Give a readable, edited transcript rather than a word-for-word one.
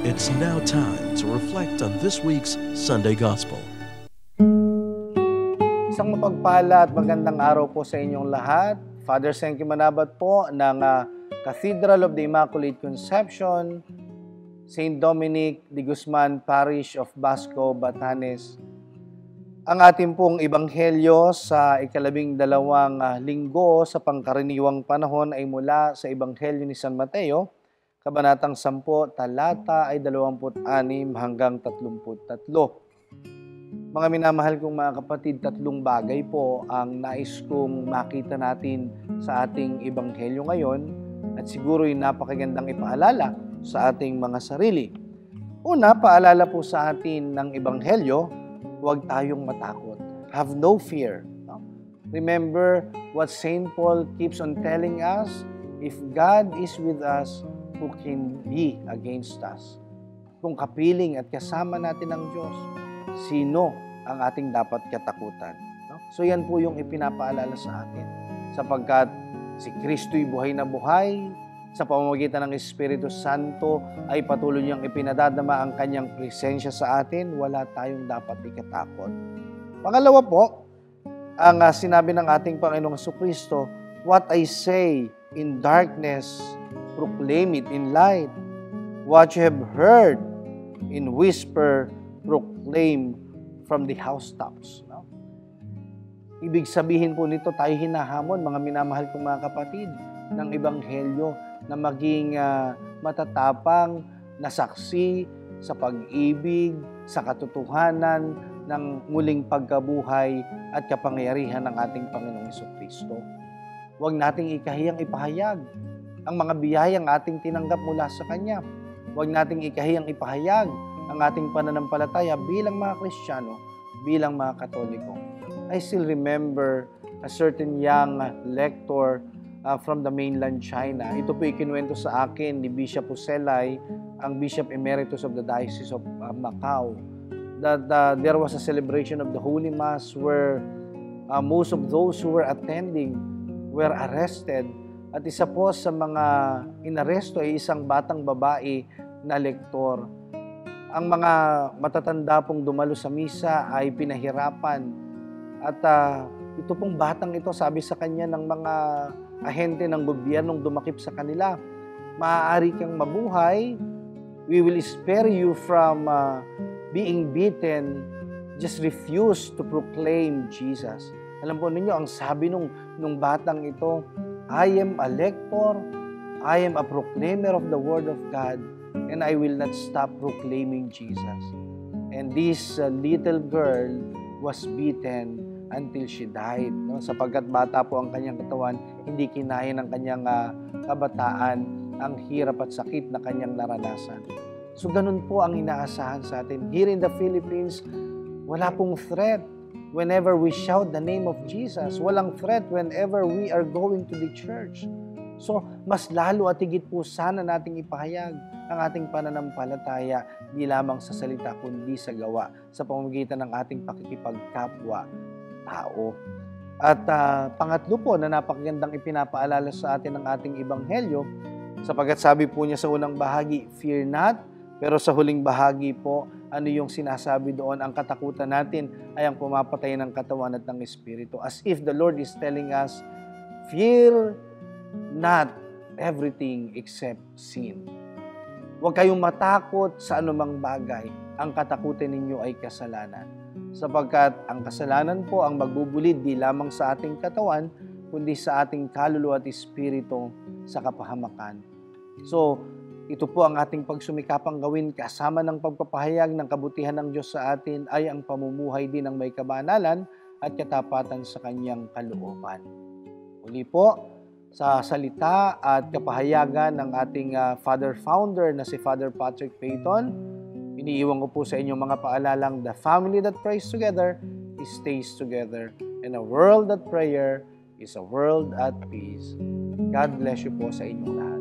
It's now time to reflect on this week's Sunday Gospel. Isang mapagpala at magandang araw po sa inyong lahat. Father Senky Manabat po ng Cathedral of the Immaculate Conception, St. Dominic de Guzman Parish of Basco, Batanes. Ang ating pong ebanghelyo sa ikalabing-dalawang linggo sa pangkaraniwang panahon ay mula sa ebanghelyo ni San Mateo, Kabanatang 10, talata ay 26 hanggang 33. Mga minamahal kong mga kapatid, tatlong bagay po ang nais kong makita natin sa ating ebanghelyo ngayon at siguro'y napakagandang ipaalala sa ating mga sarili. Una, paalala po sa atin ng ebanghelyo, huwag tayong matakot. Have no fear. Remember what St. Paul keeps on telling us, if God is with us, who can be against us? Kung kapiling at kasama natin ang Diyos, sino ang ating dapat katakutan? So yan po yung ipinapaalala sa atin. Sapagkat si Kristo'y buhay na buhay, sa pamamagitan ng Espiritu Santo ay patuloy niyang ipinadadama ang kanyang presensya sa atin, wala tayong dapat ikatakot. Pangalawa po, ang sinabi ng ating Panginoong Jesucristo, what I say in darkness, proclaim it in light. What you have heard in whisper, proclaim from the housetops. Ibig sabihin po nito, tayo hinahamon, mga minamahal kong mga kapatid, ng Ebanghelyo na maging matatapang na saksi sa pag-ibig, sa katotohanan ng muling pagkabuhay at kapangyarihan ng ating Panginoong Jesucristo. Huwag nating ikahiyang ipahayag ang mga biyayang ating tinanggap mula sa Kanya. Huwag nating ikahiyang ipahayag ang ating pananampalataya bilang mga Kristiyano, bilang mga Katoliko. I still remember a certain young lector from the mainland China. Ito po ikinuwento sa akin ni Bishop Uselay, ang Bishop Emeritus of the Diocese of Macau, that there was a celebration of the Holy Mass where most of those who were attending were arrested. At isa po sa mga inaresto ay isang batang babae na lektor. Ang mga matatanda pong dumalo sa misa ay pinahirapan. At ito pong batang ito, sabi sa kanya ng mga ahente ng gobyernong dumakip sa kanila, maaari kang mabuhay, we will spare you from being beaten, just refuse to proclaim Jesus. Alam po ninyo, ang sabi nung batang ito, I am a lector, I am a proclaimer of the Word of God, and I will not stop proclaiming Jesus. And this little girl was beaten until she died. Sapagkat bata po ang kanyang katawan, hindi kinaya ng kanyang kabataan ang hirap at sakit na kanyang naranasan. So ganun po ang inaasahan sa atin. Here in the Philippines, wala pong threat whenever we shout the name of Jesus. Walang threat whenever we are going to the church. So, mas lalo at higit po sana nating ipahayag ang ating pananampalataya di lamang sa salita kundi sa gawa sa pamamagitan ng ating pakikipagkapwa-tao. At pangatlo po na napakagandang ipinapaalala sa atin ng ating ebanghelyo, sapagkat sabi po niya sa unang bahagi, fear not, pero sa huling bahagi po, ano yung sinasabi doon? Ang katakutan natin ay ang pumapatay ng katawan at ng espiritu. As if the Lord is telling us, fear not everything except sin. Huwag kayong matakot sa anumang bagay. Ang katakutan ninyo ay kasalanan. Sapagkat ang kasalanan po ang magbubulid di lamang sa ating katawan, kundi sa ating kaluluwa at espiritu sa kapahamakan. So, ito po ang ating pagsumikapang gawin kasama ng pagpapahayag ng kabutihan ng Diyos sa atin ay ang pamumuhay din ng may kabanalan at katapatan sa Kanyang kalooban. Uli po, sa salita at kapahayagan ng ating Father Founder na si Father Patrick Peyton, iniiwan ko po sa inyong mga paalalang the family that prays together stays together, and a world that prayer is a world at peace. God bless you po sa inyong lahat.